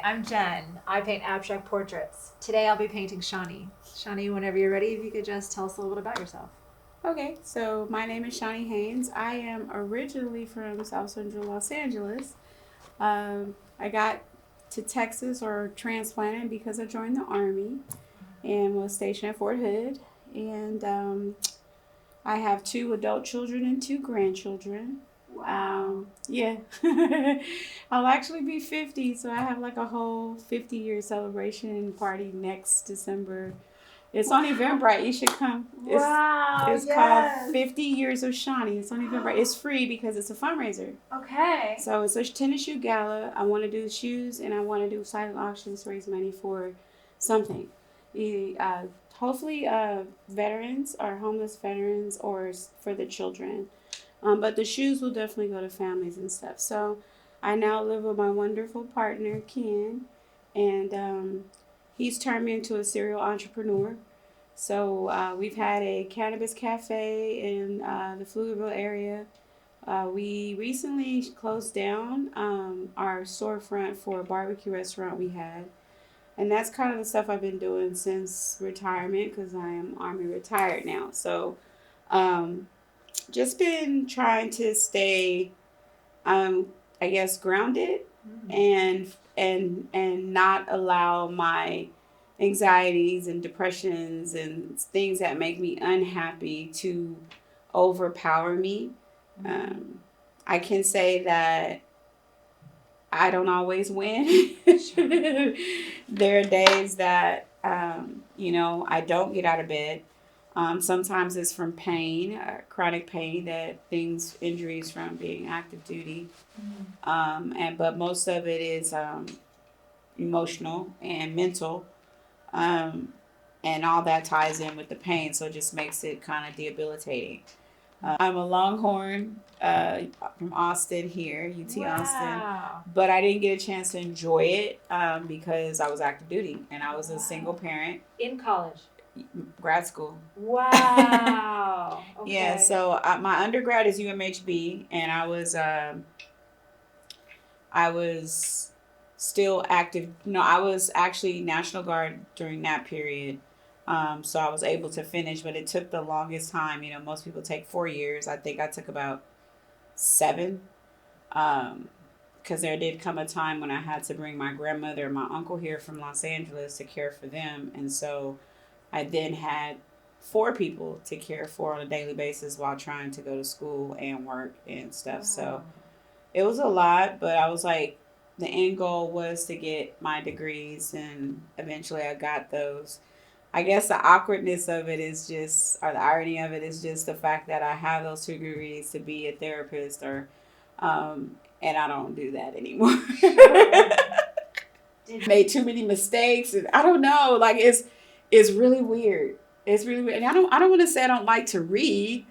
I'm Jen. I paint abstract portraits. Today I'll be painting Shaunie. Shaunie, whenever you're ready, if you could just tell us a little bit about yourself. Okay, so my name is Shaunie Haynes. I am originally from South Central Los Angeles. I got to Texas or transplanted because I joined the Army and was stationed at Fort Hood. And I have 2 adult children and 2 grandchildren. Wow. Yeah. I'll actually be 50, so I have like a whole 50-year celebration party next December. It's on Eventbrite. You should come. It's called 50 Years of Shaunie. It's on Eventbrite. It's free because it's a fundraiser. Okay. So it's a tennis shoe gala. I want to do shoes and I want to do silent auctions to raise money for something. Hopefully veterans or homeless veterans or for the children. But the shoes will definitely go to families and stuff. So I now live with my wonderful partner, Ken, and he's turned me into a serial entrepreneur. So we've had a cannabis cafe in the Pflugerville area. We recently closed down our storefront for a barbecue restaurant we had. And that's kind of the stuff I've been doing since retirement because I am Army retired now. So um, just been trying to stay, I guess, grounded and not allow my anxieties and depressions and things that make me unhappy to overpower me. Um, I can say that I don't always win. There are days that, I don't get out of bed. Sometimes it's from pain, chronic pain, injuries from being active duty. But most of it is emotional and mental. And all that ties in with the pain, so it just makes it kind of debilitating. I'm a Longhorn from Austin here, UT Austin, but I didn't get a chance to enjoy it because I was active duty and I was a single parent. In college? Grad school. Wow. Okay. Yeah, so my undergrad is UMHB, and I was still active. No, I was actually National Guard during that period. So I was able to finish, but it took the longest time. Most people take 4 years. I think I took about 7. Because there did come a time when I had to bring my grandmother and my uncle here from Los Angeles to care for them. And so I then had 4 people to care for on a daily basis while trying to go to school and work and stuff. Wow. So it was a lot, but I was like, the end goal was to get my degrees, and eventually I got those. I guess the awkwardness of it is just, or the irony of it is just the fact that I have those 2 degrees to be a therapist, and I don't do that anymore. Made too many mistakes, and I don't know. Like it's really weird. It's really weird, and I don't want to say I don't like to read,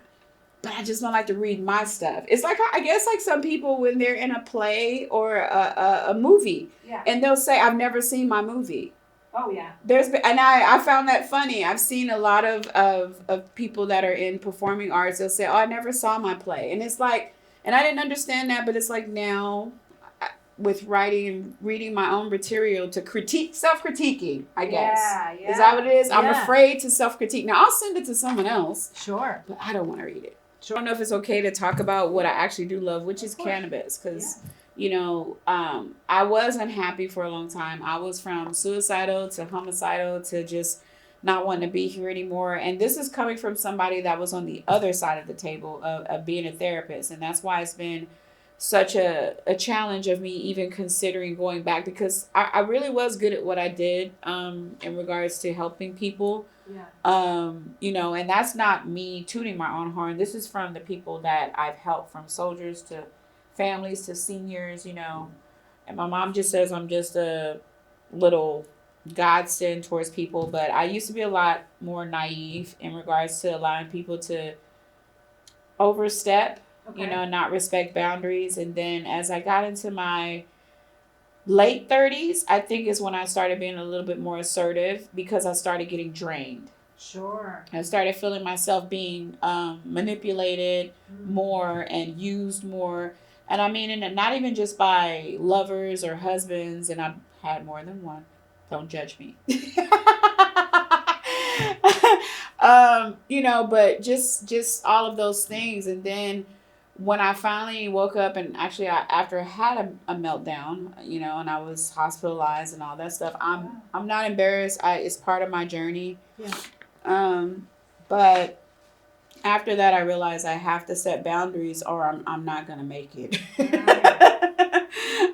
but I just don't like to read my stuff. It's like, I guess, like some people when they're in a play or a movie, and they'll say, "I've never seen my movie." Oh, yeah. And I found that funny. I've seen a lot of people that are in performing arts. They'll say, "Oh, I never saw my play." And it's like, and I didn't understand that, but it's like now with writing and reading my own material to self-critiquing, I guess. Yeah. Is that what it is? Yeah. I'm afraid to self-critique. Now, I'll send it to someone else. Sure. But I don't want to read it. Sure. I don't know if it's okay to talk about what I actually do love, which is cannabis, because... I was unhappy for a long time. I was from suicidal to homicidal to just not wanting to be here anymore. And this is coming from somebody that was on the other side of the table of being a therapist. And that's why it's been such a challenge of me even considering going back, because I really was good at what I did in regards to helping people. Yeah. And that's not me tooting my own horn. This is from the people that I've helped, from soldiers to families to seniors, and my mom just says I'm just a little godsend towards people, but I used to be a lot more naive in regards to allowing people to overstep, not respect boundaries. And then as I got into my late 30s, I think is when I started being a little bit more assertive, because I started getting drained. Sure. I started feeling myself being manipulated more and used more. And I mean, and not even just by lovers or husbands. And Had more than one. Don't judge me. But just all of those things. And then when I finally woke up, and actually after I had a meltdown, and I was hospitalized and all that stuff, I'm not embarrassed. It's part of my journey. Yeah. But after that, I realized I have to set boundaries, or I'm not gonna make it.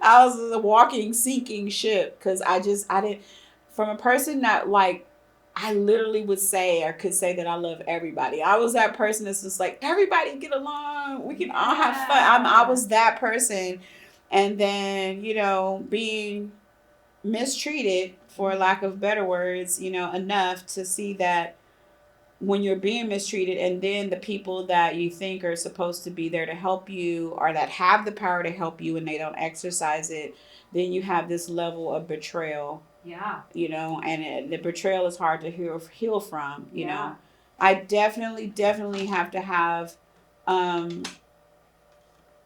I was a walking sinking ship, because I didn't, from a person that, like, I literally would say, or could say, that I love everybody. I was that person that's just like, everybody get along, we can all have fun. I was that person. And then, being mistreated, for lack of better words, enough to see that when you're being mistreated, and then the people that you think are supposed to be there to help you, or that have the power to help you, and they don't exercise it, then you have this level of betrayal. Yeah. And the betrayal is hard to heal from. I definitely have to have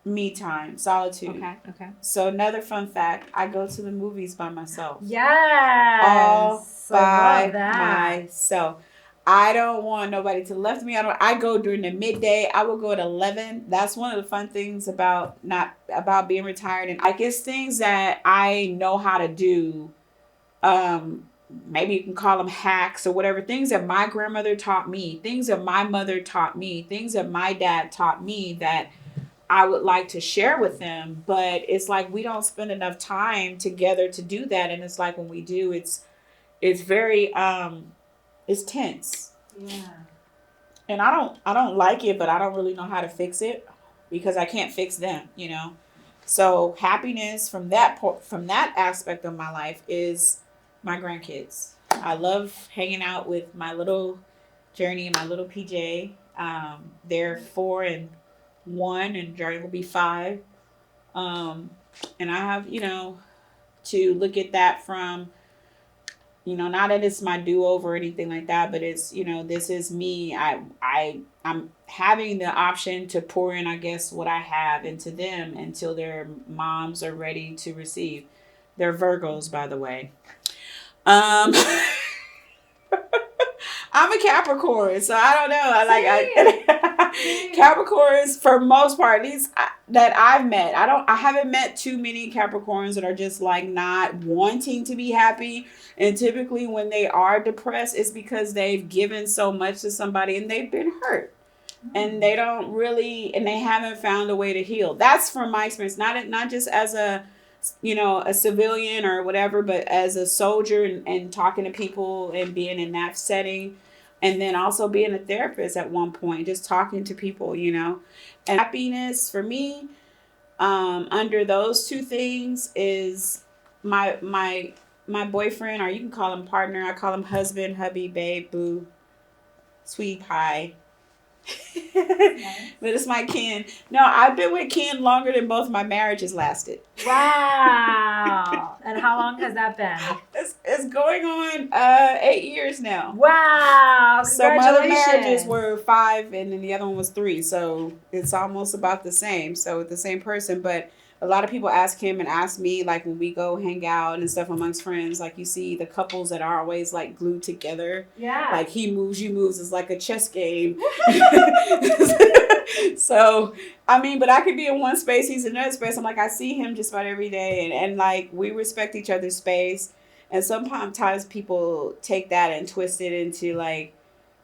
me time, solitude. Okay. So another fun fact, I go to the movies by myself. Yes. All by that. myself. I don't want nobody to left me. I go during the midday. I will go at 11. That's one of the fun things about being retired. And I guess things that I know how to do. Maybe you can call them hacks or whatever. Things that my grandmother taught me. Things that my mother taught me. Things that my dad taught me that I would like to share with them. But it's like we don't spend enough time together to do that. And it's like when we do, it's very it's tense. Yeah. And I don't like it, but I don't really know how to fix it, because I can't fix them, So happiness from that aspect of my life is my grandkids. I love hanging out with my little Journey and my little PJ. They're 4 and 1, and Journey will be 5. And I have, to look at that from, not that it's my do-over or anything like that, but it's, this is me. I'm having the option to pour in, I guess, what I have into them until their moms are ready to receive. They're Virgos, by the way. I'm a Capricorn, so I don't know. Capricorns, for most part, these that I've met, I haven't met too many Capricorns that are just like not wanting to be happy. And typically when they are depressed, it's because they've given so much to somebody and they've been hurt. And they don't really, and they haven't found a way to heal. That's from my experience, not just as a civilian or whatever, but as a soldier, and talking to people and being in that setting. And then also being a therapist at one point, just talking to people, And happiness for me, under those two things, is my boyfriend, or you can call him partner. I call him husband, hubby, babe, boo, sweetie pie. Nice. But it's my Ken. No, I've been with Ken longer than both my marriages lasted. Wow. And how long has that been? It's going on 8 years now. Wow. So my other marriages were 5, and then the other one was 3. So it's almost about the same. So the same person. But a lot of people ask him and ask me, like, when we go hang out and stuff amongst friends, like, you see the couples that are always like glued together. Yeah. Like, he moves, you moves. It's like a chess game. So, I mean, but I could be in one space, he's in another space. I'm like, I see him just about every day. And like, we respect each other's space. And sometimes people take that and twist it into like,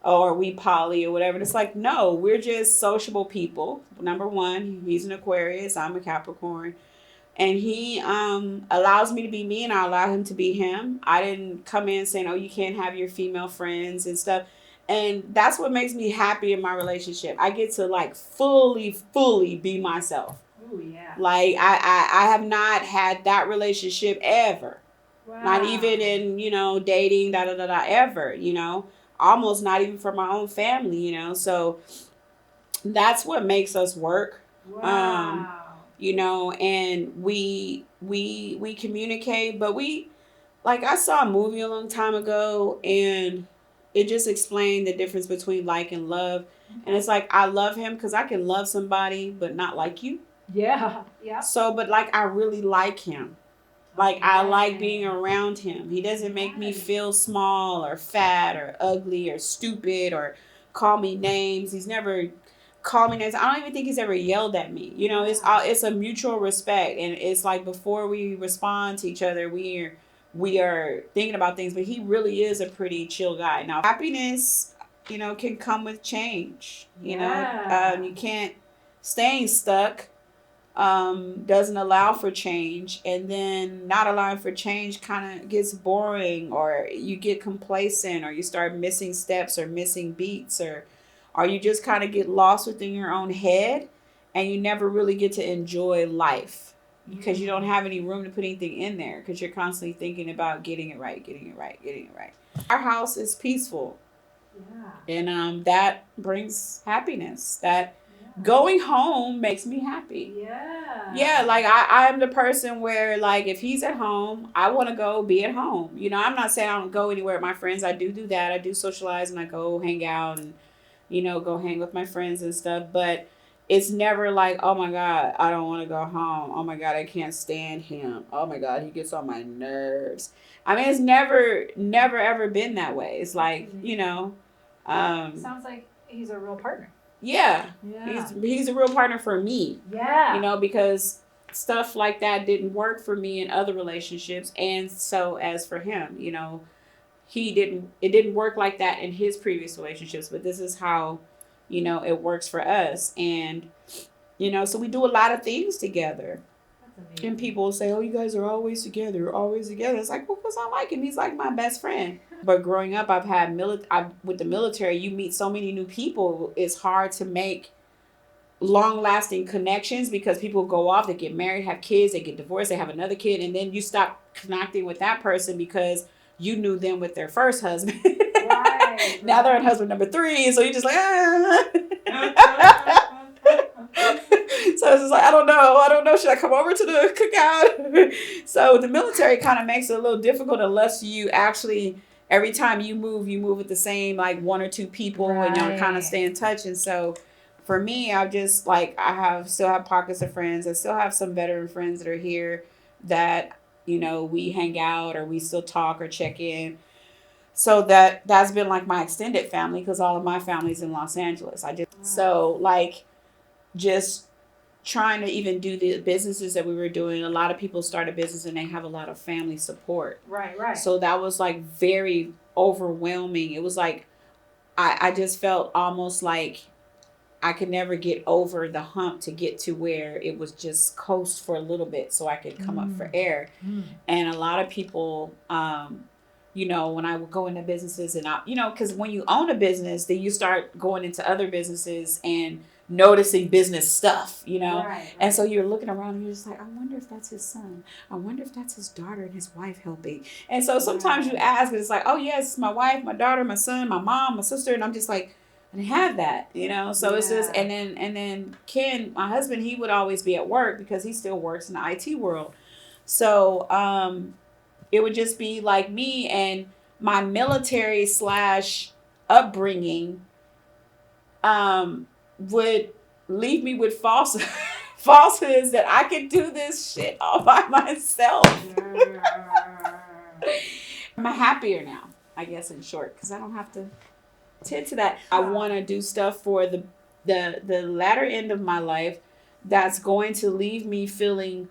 oh, are we poly or whatever? And it's like, no, we're just sociable people. Number one, he's an Aquarius, I'm a Capricorn. And he allows me to be me, and I allow him to be him. I didn't come in saying, oh, you can't have your female friends and stuff. And that's what makes me happy in my relationship. I get to like fully be myself. Oh, yeah. Like I have not had that relationship ever. Wow. Not even in, dating, ever, almost not even for my own family, So that's what makes us work. Wow. And we communicate, but I saw a movie a long time ago, and it just explained the difference between like and love. Okay. And it's like, I love him because I can love somebody, but not like you. Yeah. Yeah. So, but like, I really like him. Like, I like being around him. He doesn't make me feel small or fat or ugly or stupid or call me names. He's never called me names. I don't even think he's ever yelled at me. You know, it's a mutual respect, and it's like before we respond to each other, we are thinking about things. But he really is a pretty chill guy. Now, happiness, you know, can come with change. You know, you can't staying stuck doesn't allow for change, and then not allowing for change kind of gets boring, or you get complacent, or you start missing steps or missing beats, or you just kind of get lost within your own head, and you never really get to enjoy life because you don't have any room to put anything in there because you're constantly thinking about getting it right, getting it right, getting it right. Our house is peaceful, and that brings happiness. That going home makes me happy. Yeah, like I'm the person where, like, if he's at home, I want to go be at home. You know, I'm not saying I don't go anywhere with my friends. I do that. I do socialize and I go hang out and, you know, go hang with my friends and stuff. But it's never like, oh my God, I don't want to go home. Oh my God, I can't stand him. Oh my God, he gets on my nerves. I mean, it's never ever been that way. It's like, you know. Sounds like he's a real partner. Yeah. He's a real partner for me. You know, because stuff like that didn't work for me in other relationships, and so as for him, you know, it didn't work like that in his previous relationships, but this is how, you know, it works for us. And, you know, so we do a lot of things together. And people say, oh, you guys are always together, always together. It's like, well, because I like him. He's like my best friend. But growing up, I've had with the military, you meet so many new people. It's hard to make long-lasting connections because people go off, they get married, have kids, they get divorced, they have another kid, and then you stop connecting with that person because you knew them with their first husband. Now they're on husband number 3, so you're just like, So it's just like, I don't know. Should I come over to the cookout? So the military kind of makes it a little difficult unless you actually, every time you move with the same, like, 1 or 2 people, and y'all kind of stay in touch. And so for me, I've just, like, still have pockets of friends. I still have some veteran friends that are here that, you know, we hang out or we still talk or check in. So that's been like my extended family because all of my family's in Los Angeles. So, like, just trying to even do the businesses that we were doing, a lot of people start a business and they have a lot of family support. Right. So that was, like, very overwhelming. It was like I just felt almost like I could never get over the hump to get to where it was just coast for a little bit so I could come up for air. And a lot of people, you know, when I would go into businesses and you know, because when you own a business, then you start going into other businesses and noticing business stuff, you know. And so you're looking around and you're just like, I wonder if that's his son. I wonder if that's his daughter and his wife helping. And so sometimes you ask and it's like, oh yes, it's my wife, my daughter, my son, my mom, my sister. And I'm just like, I didn't have that, you know. So it's just, and then Ken, my husband, he would always be at work because he still works in the IT world. So it would just be like me, and my military / upbringing would leave me with falsehoods that I could do this shit all by myself. I'm happier now, I guess, in short, because I don't have to tend to that. I want to do stuff for the latter end of my life that's going to leave me feeling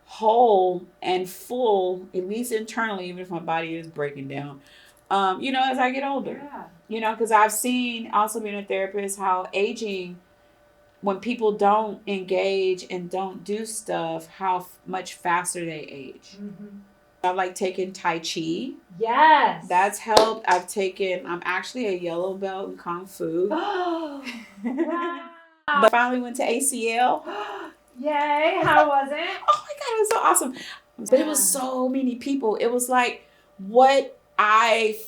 whole and full, at least internally, even if my body is breaking down, you know, as I get older. You know, because I've seen, also being a therapist, how aging, when people don't engage and don't do stuff, how much faster they age. I've, like, taken Tai Chi. That's helped. I'm actually a yellow belt in Kung Fu. Wow. But I finally went to ACL. Yay, how was it? Oh my God, it was so awesome. But it was so many people. It was like what I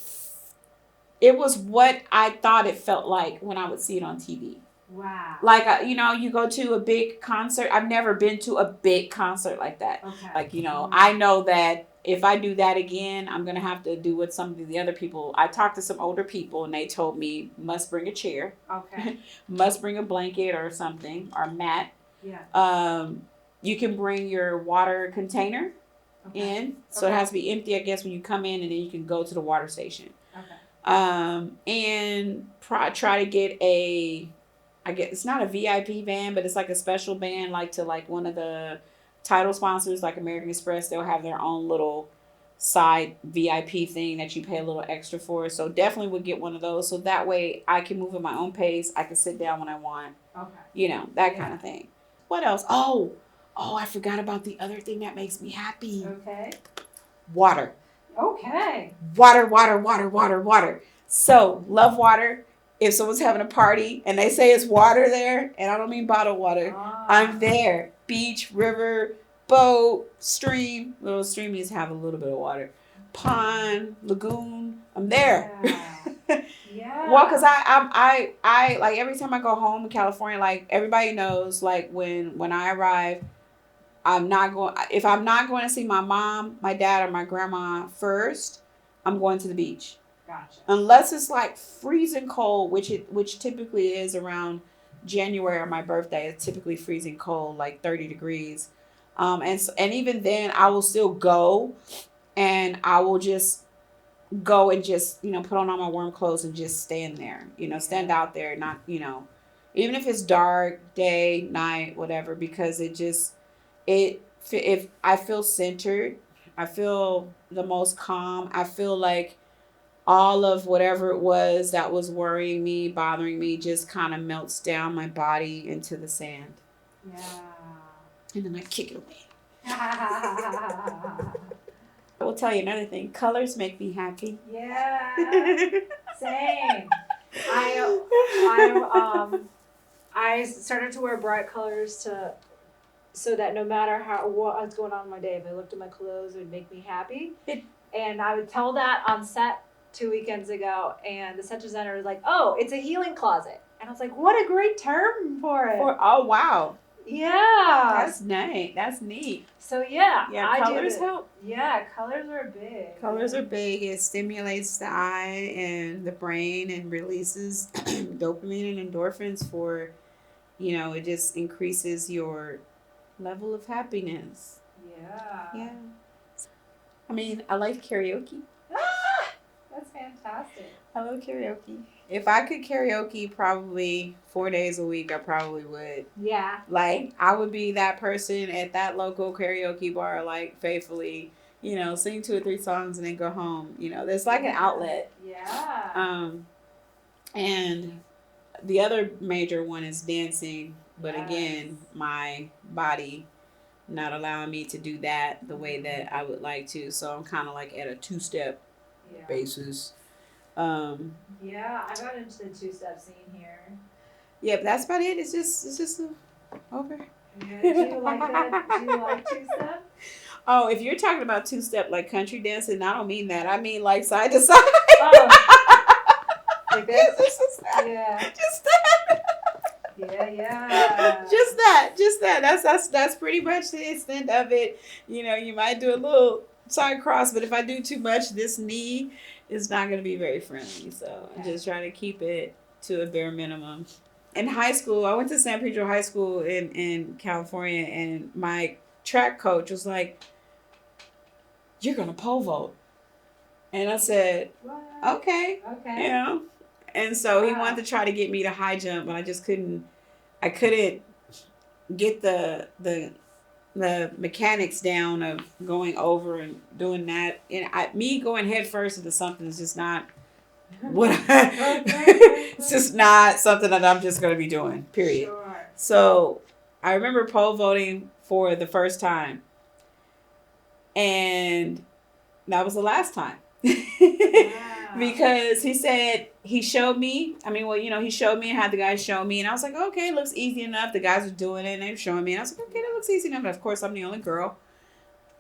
thought it felt like when I would see it on TV. Wow. Like, you know, you go to a big concert. I've never been to a big concert like that. Like, you know, I know that if I do that again, I'm going to have to do what some of the other people, I talked to some older people and they told me, must bring a chair. Must bring a blanket or something, or mat. You can bring your water container. in. So it has to be empty, I guess, when you come in, and then you can go to the water station. And try to get I guess it's not a VIP van, but it's like a special van, like to like one of the title sponsors, like American Express. They'll have their own little side VIP thing that you pay a little extra for. So definitely would get one of those. So that way I can move at my own pace. I can sit down when I want. That kind of thing. What else? Oh, I forgot about the other thing that makes me happy. Okay. Water. Okay. Water. So, love water. If someone's having a party and they say it's water there, and I don't mean bottled water, I'm there. Beach, river, boat, stream. Little stream needs to have a little bit of water. Pond, lagoon. I'm there. Yeah. Well, because I like every time I go home in California, like everybody knows, like when I arrive, if I'm not going to see my mom, my dad, or my grandma first, I'm going to the beach. Gotcha. Unless it's like freezing cold, which typically is around January or my birthday. It's typically freezing cold, like 30 degrees. And even then, I will still go, and I will just go and just put on all my warm clothes and just stand there. Stand out there, not even if it's dark, day, night, whatever, because if I feel centered, I feel the most calm. I feel like all of whatever it was that was worrying me, bothering me, just kind of melts down my body into the sand. Yeah. And then I kick it away. I will tell you another thing. Colors make me happy. Yeah. Same. I started to wear bright colors so that no matter what was going on in my day, if I looked at my clothes, it would make me happy. And I would tell that on set 2 weekends ago, and the set designer was like, "Oh, it's a healing closet." And I was like, "What a great term for it!" Oh wow. Yeah. That's nice. That's neat. So yeah, colors help. Yeah, colors are big. Colors are big. It stimulates the eye and the brain and releases dopamine and endorphins for, it just increases your level of happiness. Yeah. I mean, I like karaoke. That's fantastic. I love karaoke. If I could karaoke probably 4 days a week, I probably would. Yeah. Like, I would be that person at that local karaoke bar, like, faithfully, sing 2 or 3 songs and then go home. There's like an outlet. Yeah. And the other major one is dancing. But again, my body not allowing me to do that the way that I would like to. So I'm kind of like at a 2-step basis. I got into the 2-step scene here. Yeah, but that's about it. It's just over. Yeah, do you like that? Do you like 2-step? Oh, if you're talking about 2-step like country dancing, I don't mean that. I mean like side to side. Oh. Like this? Yeah. Just that. Yeah. Just that. That's pretty much the extent of it. You might do a little side cross, but if I do too much, this knee is not going to be very friendly. So I'm just trying to keep it to a bare minimum. In high school, I went to San Pedro High School in California, and my track coach was like, "You're going to pole vault." And I said, What? Okay. And so he wanted to try to get me to high jump, but I just couldn't get the mechanics down of going over and doing that. And me going head first into something is just not it's just not something that I'm just going to be doing, period. Sure. So I remember pole vaulting for the first time, and that was the last time. Because he showed me and had the guys show me, and I was like, okay, it looks easy enough. The guys were doing it and they were showing me, and I was like, okay, that looks easy enough. But of course, I'm the only girl,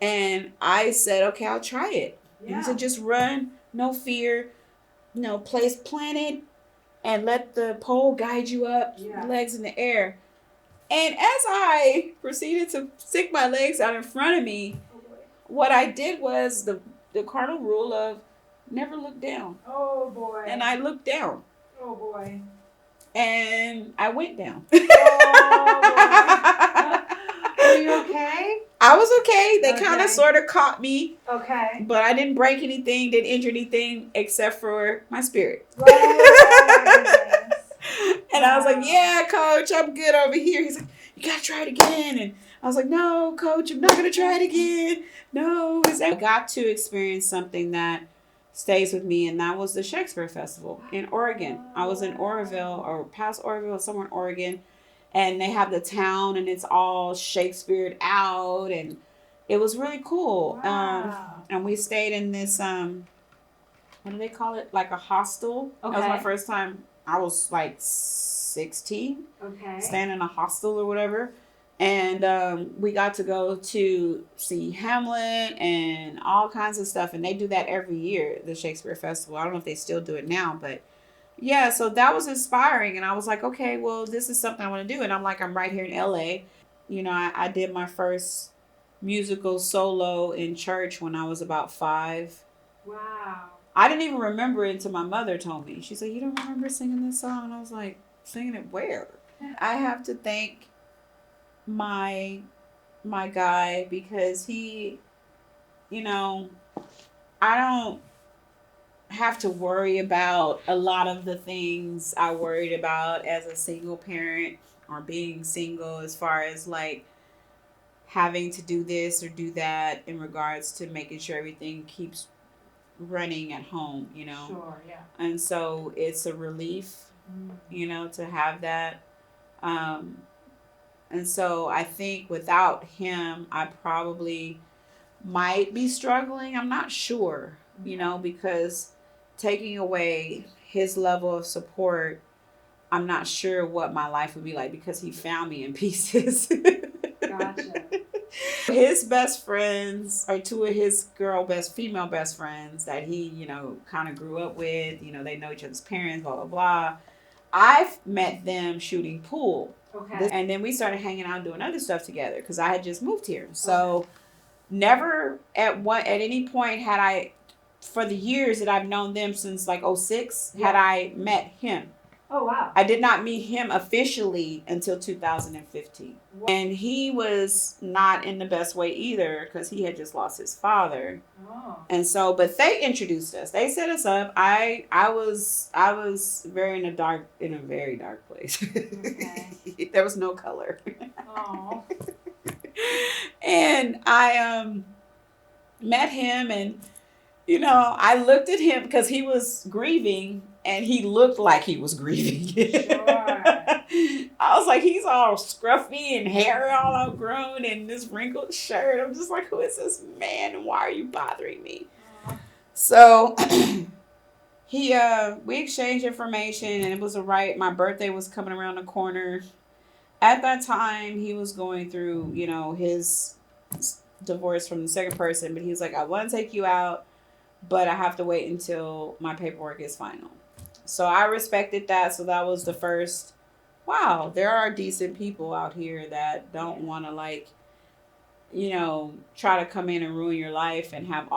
and I said, okay, I'll try it. And he said, just run, no fear, place planted, and let the pole guide you up, legs in the air. And as I proceeded to stick my legs out in front of me, what I did was the cardinal rule of never look down. Oh boy. And I looked down. Oh boy. And I went down. Oh boy. Are you okay? I was okay. They kind Okay. of sort of caught me, Okay. but I didn't break anything, didn't injure anything except for my spirit. Right. Oh my goodness. And I was like, Wow. yeah, coach, I'm good over here. He's like, you got to try it again. And I was like, no, coach, I'm not going to try it again. No. I got to experience something that stays with me, and that was the Shakespeare Festival in Oregon. I was in Oroville, or past Oroville, somewhere in Oregon, and they have the town, and it's all Shakespeare'd out, and it was really cool. Wow. And we stayed in this, what do they call it? Like a hostel. Okay. That was my first time. I was like 16, Okay. staying in a hostel or whatever. And we got to go to see Hamlet and all kinds of stuff. And they do that every year, the Shakespeare Festival. I don't know if they still do it now, but yeah, so that was inspiring. And I was like, okay, well, this is something I want to do. And I'm like, I'm right here in LA. You know, I did my first musical solo in church when I was about 5. Wow. I didn't even remember it until my mother told me. She said, you don't remember singing this song? And I was like, singing it where? I have to thank my guy, because he, you know, I don't have to worry about a lot of the things I worried about as a single parent or being single, as far as like having to do this or do that in regards to making sure everything keeps running at home, you know. Sure, yeah. And so it's a relief, you know, to have that. And so I think without him, I probably might be struggling. I'm not sure, you know, because taking away his level of support, I'm not sure what my life would be like, because he found me in pieces. Gotcha. His best friends are 2 of his female best friends that he, you know, kind of grew up with. You know, they know each other's parents, blah, blah, blah. I've met them shooting pool. Okay. And then we started hanging out and doing other stuff together because I had just moved here. So never at any point had I, for the years that I've known them since like 06, had I met him. Oh, wow. I did not meet him officially until 2015. And he was not in the best way either, because he had just lost his father. Oh. And so, but they introduced us. They set us up. I was very in a very dark place. Okay. There was no color. Oh. And I met him, and you know, I looked at him because he was grieving, and he looked like he was grieving. Sure. I was like, he's all scruffy and hair all outgrown and this wrinkled shirt. I'm just like, who is this man, and why are you bothering me? So we exchanged information, and it was my birthday was coming around the corner. At that time, he was going through, you know, his divorce from the second person, but he was like, I want to take you out, but I have to wait until my paperwork is final. So I respected that. So that was the first, wow, there are decent people out here that don't want to, like, you know, try to come in and ruin your life and have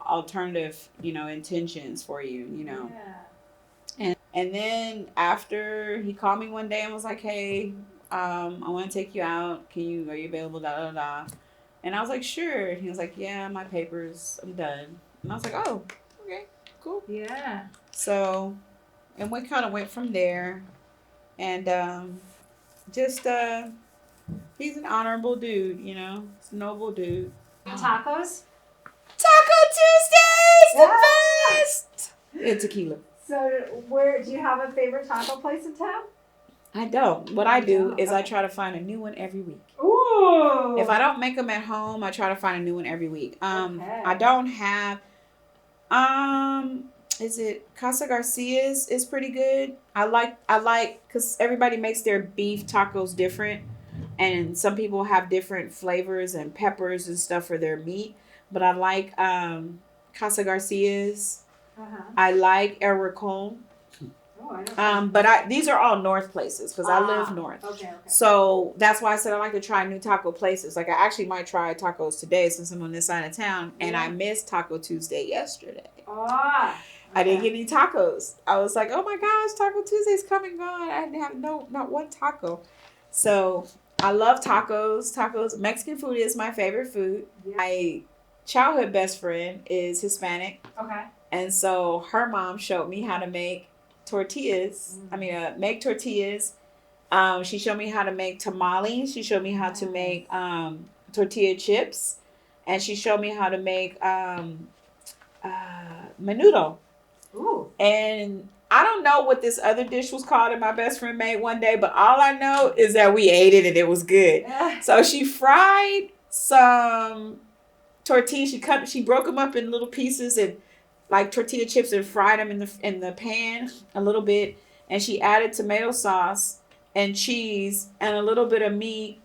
alternative, you know, intentions for you, you know. Yeah. And then after, he called me one day and was like, hey, I want to take you out. Are you available? Da, da, da. And I was like, sure. And he was like, yeah, my papers, I'm done. And I was like, oh, okay, cool. Yeah. So, and we kind of went from there. And just, he's an honorable dude, you know. He's a noble dude. Tacos? Taco Tuesdays! The Yeah. best! And tequila. So, do you have a favorite taco place in town? I don't. What I do is I Okay. try to find a new one every week. Ooh. If I don't make them at home, I try to find a new one every week. Okay. I don't have, is it Casa Garcia's is pretty good. I like, because everybody makes their beef tacos different. And some people have different flavors and peppers and stuff for their meat. But I like Casa Garcia's. Uh-huh. I like El Rincon. Oh, I know. But these are all north places because I live north. Okay. So that's why I said I like to try new taco places. Like, I actually might try tacos today since I'm on this side of town. And I missed Taco Tuesday yesterday. Ah. I didn't get any tacos. I was like, oh my gosh, Taco Tuesday's coming on. I didn't have not one taco. So I love tacos. Mexican food is my favorite food. Yeah. My childhood best friend is Hispanic. Okay. And so her mom showed me how to make tortillas. Make tortillas. She showed me how to make tamales. She showed me how to make tortilla chips. And she showed me how to make menudo. Ooh. And I don't know what this other dish was called that my best friend made one day, but all I know is that we ate it and it was good. So she fried some tortillas. She broke them up in little pieces and like tortilla chips and fried them in the pan a little bit. And she added tomato sauce and cheese and a little bit of meat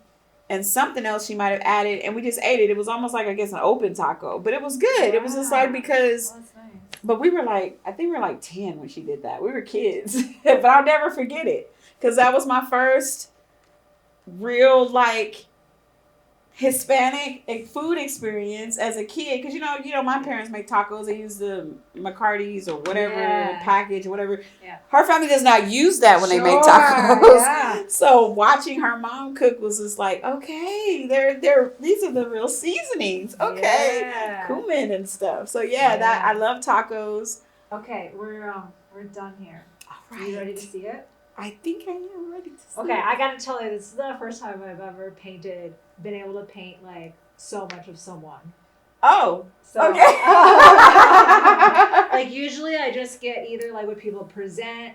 and something else she might have added. And we just ate it. It was almost like, I guess, an open taco, but it was good. It was just like, because, that's nice. but we were like, I think we were like 10 when she did that. We were kids, but I'll never forget it. Because that was my first real, like, Hispanic food experience as a kid. Because, you know, my parents make tacos. They use the McCarty's or whatever, package or whatever. Yeah. Her family does not use that when they make tacos. Yeah. So watching her mom cook was just like, okay, these are the real seasonings. Okay. Cumin and stuff. So that I love tacos. Okay, we're done here. All right. Are you ready to see it? I think I am ready to see it. Okay, I gotta tell you, this is the first time I've ever been able to paint like so much of someone. Oh, so, okay. Like usually I just get either like what people present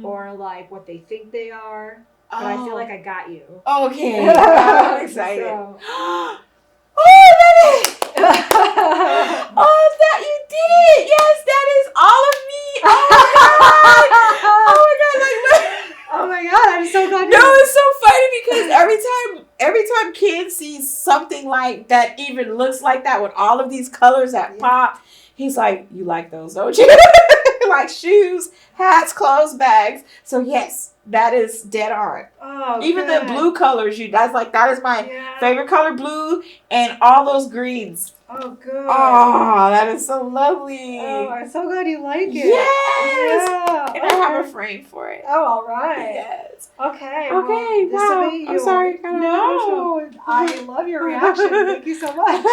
or like what they think they are. But I feel like I got you. Okay. I'm excited. So. Oh, that is. Oh, that you did it. Yes, that is all of me. Oh my god. Oh my god. Like. Oh my god, I'm so glad. No, it's so funny because every time kids see something like that even looks like that with all of these colors that pop, he's like, you like those, don't you? Like shoes, hats, clothes, bags. So yes, that is dead on. Oh, even good. The blue colors, that is my favorite color, blue, and all those greens. Oh, good. Oh, that is so lovely. Oh, I'm so glad you like it. Yes. Yeah. And I have a frame for it. Oh, all right. Yes. Okay. Okay. Well, Wow. I'm sorry. No, I love your reaction. Thank you so much.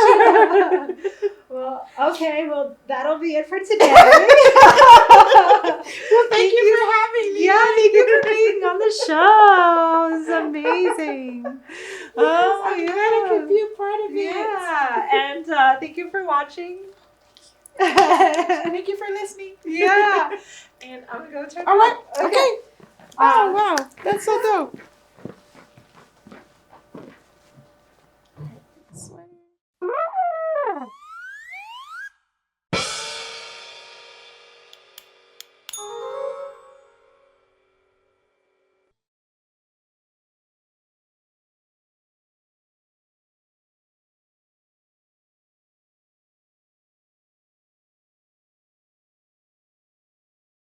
Well, okay. Well, that'll be it for today. Well, thank you for having me. Yeah, thank you for being on the show. It's amazing. Oh, I'm glad I could be a part of it. Yeah, and thank you for watching. Thank you for listening. Yeah. And I'm going to go check All right. out. Okay. Oh, wow. That's so dope.